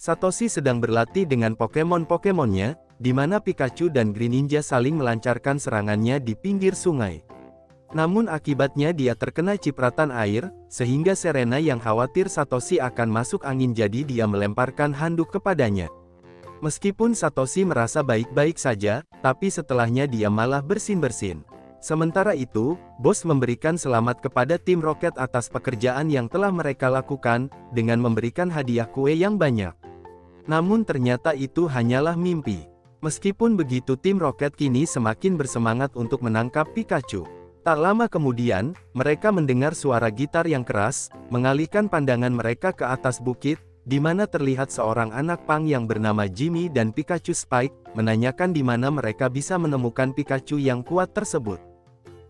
Satoshi sedang berlatih dengan Pokemon-Pokemonnya, di mana Pikachu dan Greninja saling melancarkan serangannya di pinggir sungai. Namun akibatnya dia terkena cipratan air, sehingga Serena yang khawatir Satoshi akan masuk angin jadi dia melemparkan handuk kepadanya. Meskipun Satoshi merasa baik-baik saja, tapi setelahnya dia malah bersin-bersin. Sementara itu, bos memberikan selamat kepada tim Rocket atas pekerjaan yang telah mereka lakukan, dengan memberikan hadiah kue yang banyak. Namun ternyata itu hanyalah mimpi. Meskipun begitu tim Rocket kini semakin bersemangat untuk menangkap Pikachu. Tak lama kemudian, mereka mendengar suara gitar yang keras, mengalihkan pandangan mereka ke atas bukit, di mana terlihat seorang anak pang yang bernama Jimmy dan Pikachu Spike, menanyakan di mana mereka bisa menemukan Pikachu yang kuat tersebut.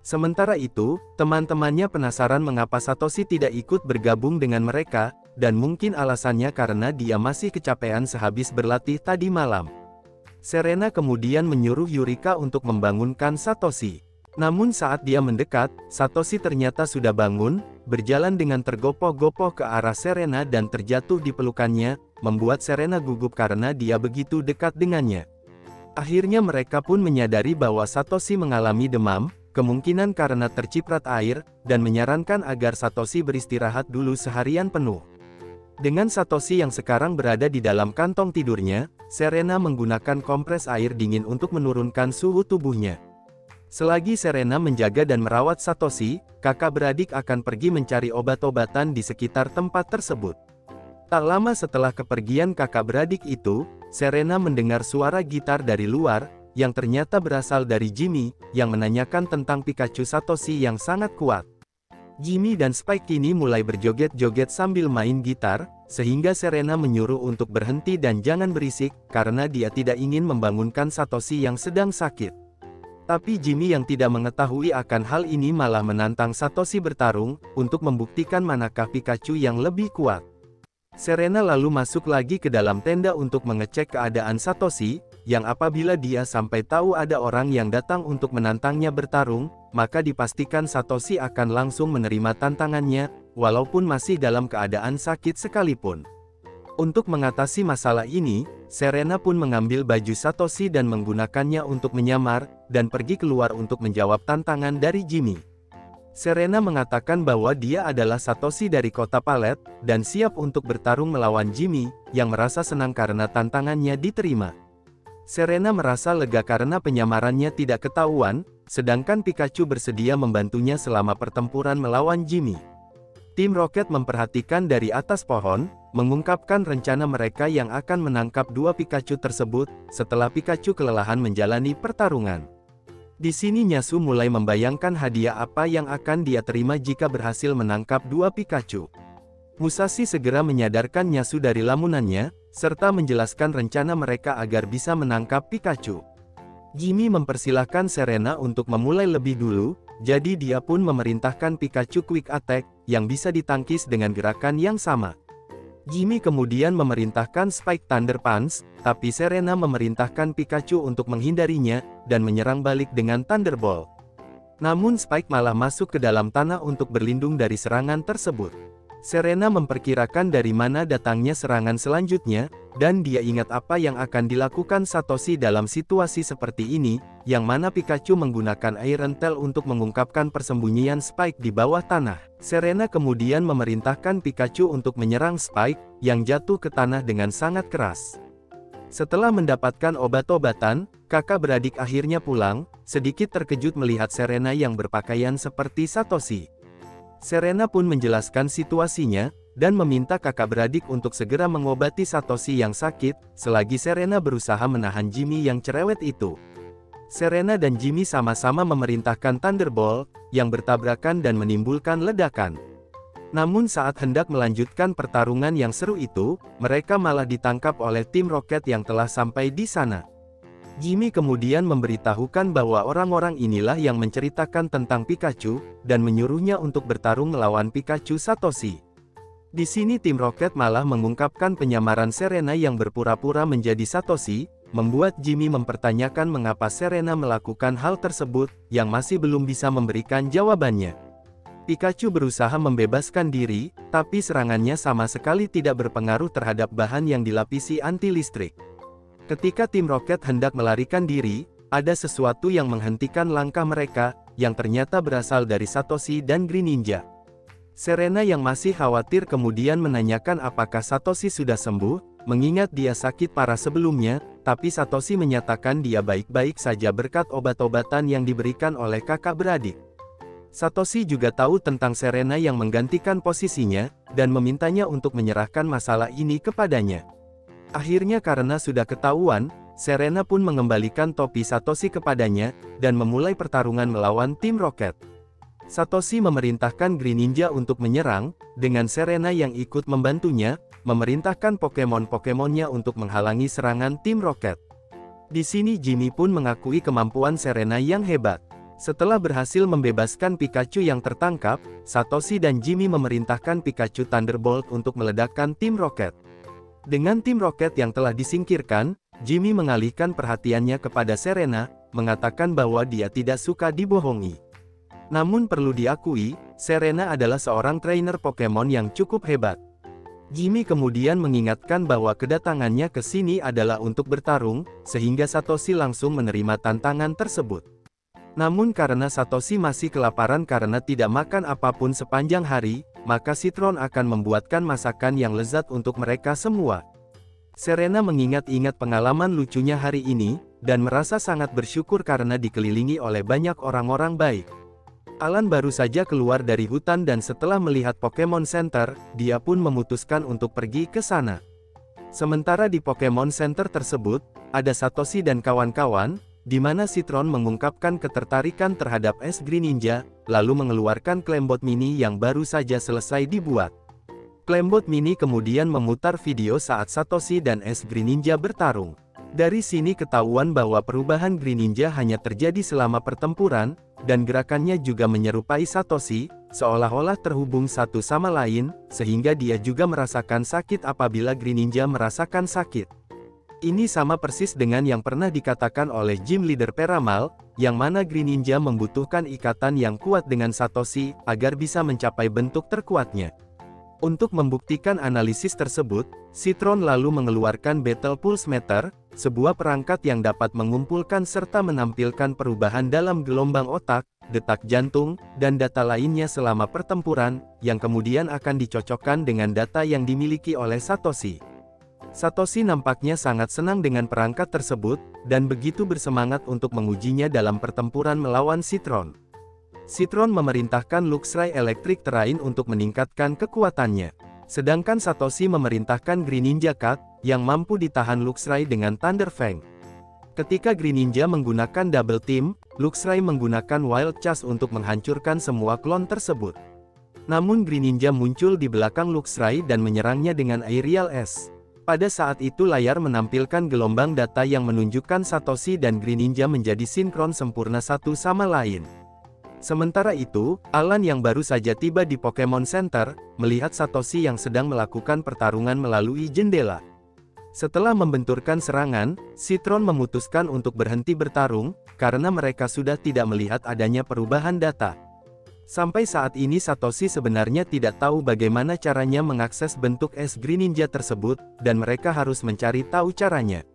Sementara itu, teman-temannya penasaran mengapa Satoshi tidak ikut bergabung dengan mereka, dan mungkin alasannya karena dia masih kecapean sehabis berlatih tadi malam. Serena kemudian menyuruh Yurika untuk membangunkan Satoshi. Namun saat dia mendekat, Satoshi ternyata sudah bangun, berjalan dengan tergopoh-gopoh ke arah Serena dan terjatuh di pelukannya, membuat Serena gugup karena dia begitu dekat dengannya. Akhirnya mereka pun menyadari bahwa Satoshi mengalami demam, kemungkinan karena terciprat air, dan menyarankan agar Satoshi beristirahat dulu seharian penuh. Dengan Satoshi yang sekarang berada di dalam kantong tidurnya, Serena menggunakan kompres air dingin untuk menurunkan suhu tubuhnya. Selagi Serena menjaga dan merawat Satoshi, kakak beradik akan pergi mencari obat-obatan di sekitar tempat tersebut. Tak lama setelah kepergian kakak beradik itu, Serena mendengar suara gitar dari luar, yang ternyata berasal dari Jimmy, yang menanyakan tentang Pikachu Satoshi yang sangat kuat. Jimmy dan Spike kini mulai berjoget-joget sambil main gitar, sehingga Serena menyuruh untuk berhenti dan jangan berisik, karena dia tidak ingin membangunkan Satoshi yang sedang sakit. Tapi Jimmy yang tidak mengetahui akan hal ini malah menantang Satoshi bertarung, untuk membuktikan manakah Pikachu yang lebih kuat. Serena lalu masuk lagi ke dalam tenda untuk mengecek keadaan Satoshi, yang apabila dia sampai tahu ada orang yang datang untuk menantangnya bertarung, maka dipastikan Satoshi akan langsung menerima tantangannya, walaupun masih dalam keadaan sakit sekalipun. Untuk mengatasi masalah ini, Serena pun mengambil baju Satoshi dan menggunakannya untuk menyamar, dan pergi keluar untuk menjawab tantangan dari Jimmy. Serena mengatakan bahwa dia adalah Satoshi dari kota Palet, dan siap untuk bertarung melawan Jimmy, yang merasa senang karena tantangannya diterima. Serena merasa lega karena penyamarannya tidak ketahuan, sedangkan Pikachu bersedia membantunya selama pertempuran melawan Jimmy. Tim Rocket memperhatikan dari atas pohon, mengungkapkan rencana mereka yang akan menangkap dua Pikachu tersebut, setelah Pikachu kelelahan menjalani pertarungan. Di sini Nyasu mulai membayangkan hadiah apa yang akan dia terima jika berhasil menangkap dua Pikachu. Musashi segera menyadarkan Nyasu dari lamunannya, serta menjelaskan rencana mereka agar bisa menangkap Pikachu. Jimmy mempersilahkan Serena untuk memulai lebih dulu, jadi dia pun memerintahkan Pikachu Quick Attack, yang bisa ditangkis dengan gerakan yang sama. Jimmy kemudian memerintahkan Spike Thunder Punch, tapi Serena memerintahkan Pikachu untuk menghindarinya, dan menyerang balik dengan Thunderbolt. Namun Spike malah masuk ke dalam tanah untuk berlindung dari serangan tersebut. Serena memperkirakan dari mana datangnya serangan selanjutnya, dan dia ingat apa yang akan dilakukan Satoshi dalam situasi seperti ini, yang mana Pikachu menggunakan Iron Tail untuk mengungkapkan persembunyian Spike di bawah tanah. Serena kemudian memerintahkan Pikachu untuk menyerang Spike, yang jatuh ke tanah dengan sangat keras. Setelah mendapatkan obat-obatan, kakak beradik akhirnya pulang, sedikit terkejut melihat Serena yang berpakaian seperti Satoshi. Serena pun menjelaskan situasinya, dan meminta kakak beradik untuk segera mengobati Satoshi yang sakit, selagi Serena berusaha menahan Jimmy yang cerewet itu. Serena dan Jimmy sama-sama memerintahkan Thunderbolt, yang bertabrakan dan menimbulkan ledakan. Namun saat hendak melanjutkan pertarungan yang seru itu, mereka malah ditangkap oleh tim Rocket yang telah sampai di sana. Jimmy kemudian memberitahukan bahwa orang-orang inilah yang menceritakan tentang Pikachu, dan menyuruhnya untuk bertarung melawan Pikachu Satoshi. Di sini tim Rocket malah mengungkapkan penyamaran Serena yang berpura-pura menjadi Satoshi, membuat Jimmy mempertanyakan mengapa Serena melakukan hal tersebut, yang masih belum bisa memberikan jawabannya. Pikachu berusaha membebaskan diri, tapi serangannya sama sekali tidak berpengaruh terhadap bahan yang dilapisi anti-listrik. Ketika tim Rocket hendak melarikan diri, ada sesuatu yang menghentikan langkah mereka, yang ternyata berasal dari Satoshi dan Greninja. Serena yang masih khawatir kemudian menanyakan apakah Satoshi sudah sembuh, mengingat dia sakit parah sebelumnya, tapi Satoshi menyatakan dia baik-baik saja berkat obat-obatan yang diberikan oleh kakak beradik. Satoshi juga tahu tentang Serena yang menggantikan posisinya, dan memintanya untuk menyerahkan masalah ini kepadanya. Akhirnya karena sudah ketahuan, Serena pun mengembalikan topi Satoshi kepadanya, dan memulai pertarungan melawan tim Rocket. Satoshi memerintahkan Greninja untuk menyerang, dengan Serena yang ikut membantunya, memerintahkan Pokemon-Pokemonnya untuk menghalangi serangan tim Rocket. Di sini Jimmy pun mengakui kemampuan Serena yang hebat. Setelah berhasil membebaskan Pikachu yang tertangkap, Satoshi dan Jimmy memerintahkan Pikachu Thunderbolt untuk meledakkan tim Rocket. Dengan tim Rocket yang telah disingkirkan, Jimmy mengalihkan perhatiannya kepada Serena, mengatakan bahwa dia tidak suka dibohongi. Namun perlu diakui, Serena adalah seorang trainer Pokemon yang cukup hebat. Jimmy kemudian mengingatkan bahwa kedatangannya ke sini adalah untuk bertarung, sehingga Satoshi langsung menerima tantangan tersebut. Namun karena Satoshi masih kelaparan karena tidak makan apapun sepanjang hari, maka Citron akan membuatkan masakan yang lezat untuk mereka semua. Serena mengingat-ingat pengalaman lucunya hari ini, dan merasa sangat bersyukur karena dikelilingi oleh banyak orang-orang baik. Alan baru saja keluar dari hutan dan setelah melihat Pokemon Center, dia pun memutuskan untuk pergi ke sana. Sementara di Pokemon Center tersebut, ada Satoshi dan kawan-kawan, di mana Citron mengungkapkan ketertarikan terhadap es Greninja, lalu mengeluarkan Clambot Mini yang baru saja selesai dibuat. Clambot Mini kemudian memutar video saat Satoshi dan es Greninja bertarung. Dari sini ketahuan bahwa perubahan Greninja hanya terjadi selama pertempuran, dan gerakannya juga menyerupai Satoshi, seolah-olah terhubung satu sama lain, sehingga dia juga merasakan sakit apabila Greninja merasakan sakit. Ini sama persis dengan yang pernah dikatakan oleh Gym Leader Peramal, yang mana Greninja membutuhkan ikatan yang kuat dengan Satoshi, agar bisa mencapai bentuk terkuatnya. Untuk membuktikan analisis tersebut, Citron lalu mengeluarkan Battle Pulse Meter, sebuah perangkat yang dapat mengumpulkan serta menampilkan perubahan dalam gelombang otak, detak jantung, dan data lainnya selama pertempuran, yang kemudian akan dicocokkan dengan data yang dimiliki oleh Satoshi. Satoshi nampaknya sangat senang dengan perangkat tersebut, dan begitu bersemangat untuk mengujinya dalam pertempuran melawan Citron. Citron memerintahkan Luxray Electric Terrain untuk meningkatkan kekuatannya. Sedangkan Satoshi memerintahkan Greninja Cut, yang mampu ditahan Luxray dengan Thunder Fang. Ketika Greninja menggunakan Double Team, Luxray menggunakan Wild Charge untuk menghancurkan semua klon tersebut. Namun Greninja muncul di belakang Luxray dan menyerangnya dengan Aerial S. Pada saat itu layar menampilkan gelombang data yang menunjukkan Satoshi dan Greninja menjadi sinkron sempurna satu sama lain. Sementara itu, Alan yang baru saja tiba di Pokemon Center, melihat Satoshi yang sedang melakukan pertarungan melalui jendela. Setelah membenturkan serangan, Citron memutuskan untuk berhenti bertarung, karena mereka sudah tidak melihat adanya perubahan data. Sampai saat ini Satoshi sebenarnya tidak tahu bagaimana caranya mengakses bentuk es Greninja tersebut, dan mereka harus mencari tahu caranya.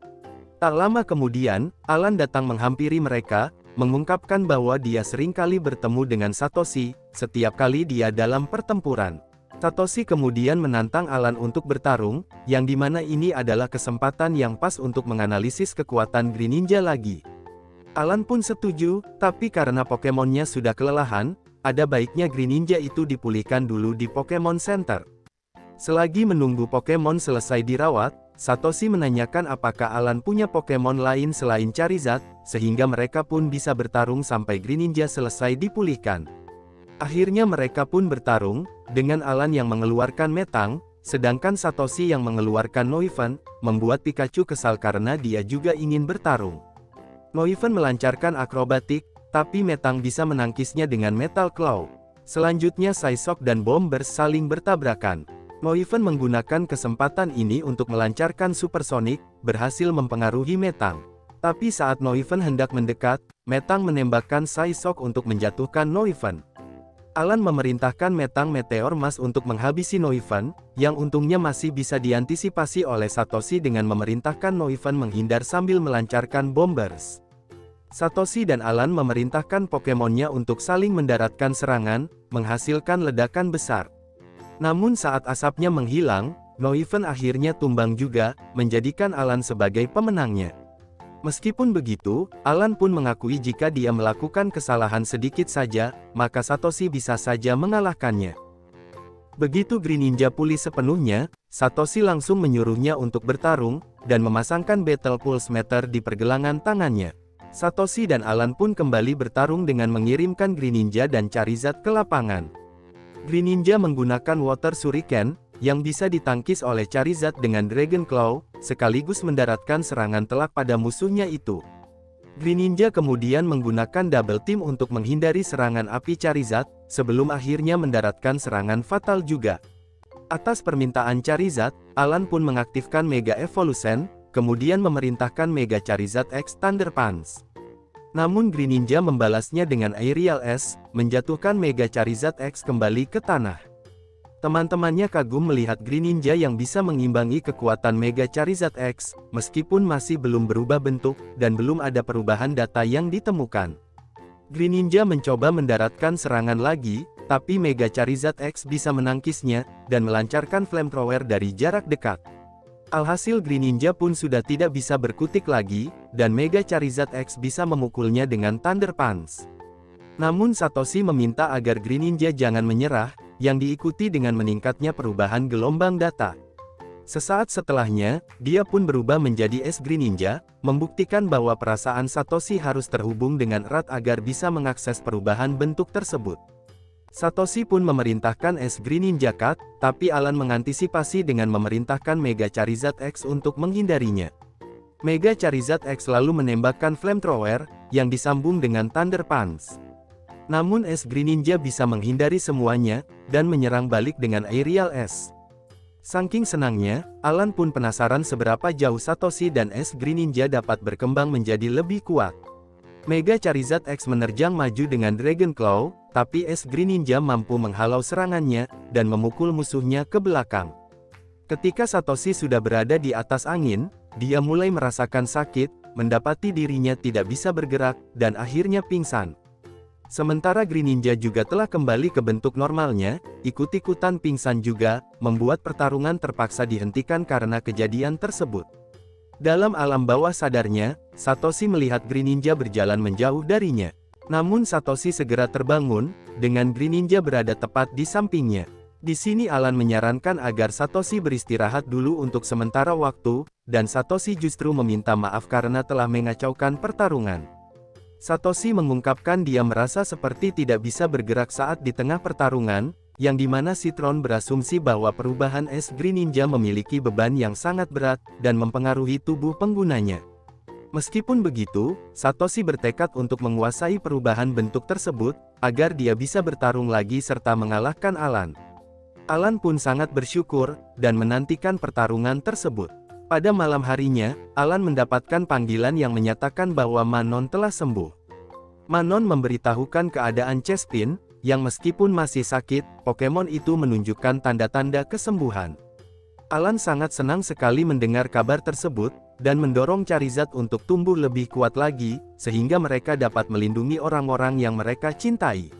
Tak lama kemudian, Alan datang menghampiri mereka, mengungkapkan bahwa dia seringkali bertemu dengan Satoshi, setiap kali dia dalam pertempuran. Satoshi kemudian menantang Alan untuk bertarung, yang dimana ini adalah kesempatan yang pas untuk menganalisis kekuatan Greninja lagi. Alan pun setuju, tapi karena Pokemonnya sudah kelelahan, ada baiknya Greninja itu dipulihkan dulu di Pokemon Center. Selagi menunggu Pokemon selesai dirawat, Satoshi menanyakan apakah Alan punya Pokemon lain selain Charizard, sehingga mereka pun bisa bertarung sampai Greninja selesai dipulihkan. Akhirnya mereka pun bertarung, dengan Alan yang mengeluarkan Metang, sedangkan Satoshi yang mengeluarkan Noivern, membuat Pikachu kesal karena dia juga ingin bertarung. Noivern melancarkan akrobatik, tapi Metang bisa menangkisnya dengan Metal Claw. Selanjutnya Psyshock dan Bombers saling bertabrakan. Noivern menggunakan kesempatan ini untuk melancarkan Supersonic, berhasil mempengaruhi Metang. Tapi saat Noivern hendak mendekat, Metang menembakkan Psyshock untuk menjatuhkan Noivern. Alan memerintahkan Metang Meteor Mask untuk menghabisi Noivern, yang untungnya masih bisa diantisipasi oleh Satoshi dengan memerintahkan Noivern menghindar sambil melancarkan Bombers. Satoshi dan Alan memerintahkan Pokemonnya untuk saling mendaratkan serangan, menghasilkan ledakan besar. Namun saat asapnya menghilang, Noivern akhirnya tumbang juga, menjadikan Alan sebagai pemenangnya. Meskipun begitu, Alan pun mengakui jika dia melakukan kesalahan sedikit saja, maka Satoshi bisa saja mengalahkannya. Begitu Greninja pulih sepenuhnya, Satoshi langsung menyuruhnya untuk bertarung, dan memasangkan Battle Pulse Meter di pergelangan tangannya. Satoshi dan Alan pun kembali bertarung dengan mengirimkan Greninja dan Charizard ke lapangan. Greninja menggunakan Water Shuriken, yang bisa ditangkis oleh Charizard dengan Dragon Claw, sekaligus mendaratkan serangan telak pada musuhnya itu. Greninja kemudian menggunakan Double Team untuk menghindari serangan api Charizard, sebelum akhirnya mendaratkan serangan fatal juga. Atas permintaan Charizard, Alan pun mengaktifkan Mega Evolution, kemudian memerintahkan Mega Charizard X Thunder Punch. Namun Greninja membalasnya dengan Aerial S, menjatuhkan Mega Charizard X kembali ke tanah. Teman-temannya kagum melihat Greninja yang bisa mengimbangi kekuatan Mega Charizard X, meskipun masih belum berubah bentuk, dan belum ada perubahan data yang ditemukan. Greninja mencoba mendaratkan serangan lagi, tapi Mega Charizard X bisa menangkisnya, dan melancarkan Flamethrower dari jarak dekat. Alhasil Greninja pun sudah tidak bisa berkutik lagi, dan Mega Charizard X bisa memukulnya dengan Thunder Punch. Namun Satoshi meminta agar Greninja jangan menyerah, yang diikuti dengan meningkatnya perubahan gelombang data. Sesaat setelahnya, dia pun berubah menjadi es Greninja, membuktikan bahwa perasaan Satoshi harus terhubung dengan erat agar bisa mengakses perubahan bentuk tersebut. Satoshi pun memerintahkan es Greninja Cut, tapi Alan mengantisipasi dengan memerintahkan Mega Charizard X untuk menghindarinya. Mega Charizard X lalu menembakkan Flamethrower, yang disambung dengan Thunder Punch. Namun es Greninja bisa menghindari semuanya, dan menyerang balik dengan Aerial S. Saking senangnya, Alan pun penasaran seberapa jauh Satoshi dan es Greninja dapat berkembang menjadi lebih kuat. Mega Charizard X menerjang maju dengan Dragon Claw, tapi es Greninja mampu menghalau serangannya, dan memukul musuhnya ke belakang. Ketika Satoshi sudah berada di atas angin, dia mulai merasakan sakit, mendapati dirinya tidak bisa bergerak, dan akhirnya pingsan. Sementara Greninja juga telah kembali ke bentuk normalnya, ikut-ikutan pingsan juga, membuat pertarungan terpaksa dihentikan karena kejadian tersebut. Dalam alam bawah sadarnya, Satoshi melihat Greninja berjalan menjauh darinya. Namun Satoshi segera terbangun, dengan Greninja berada tepat di sampingnya. Di sini Alan menyarankan agar Satoshi beristirahat dulu untuk sementara waktu, dan Satoshi justru meminta maaf karena telah mengacaukan pertarungan. Satoshi mengungkapkan dia merasa seperti tidak bisa bergerak saat di tengah pertarungan, yang dimana Citron berasumsi bahwa perubahan es Greninja memiliki beban yang sangat berat, dan mempengaruhi tubuh penggunanya. Meskipun begitu, Satoshi bertekad untuk menguasai perubahan bentuk tersebut, agar dia bisa bertarung lagi serta mengalahkan Alan. Alan pun sangat bersyukur, dan menantikan pertarungan tersebut. Pada malam harinya, Alan mendapatkan panggilan yang menyatakan bahwa Manon telah sembuh. Manon memberitahukan keadaan Chespin, yang meskipun masih sakit, Pokemon itu menunjukkan tanda-tanda kesembuhan. Alan sangat senang sekali mendengar kabar tersebut, dan mendorong Charizard untuk tumbuh lebih kuat lagi, sehingga mereka dapat melindungi orang-orang yang mereka cintai.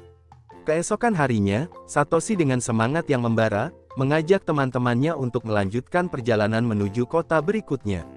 Keesokan harinya, Satoshi dengan semangat yang membara, mengajak teman-temannya untuk melanjutkan perjalanan menuju kota berikutnya.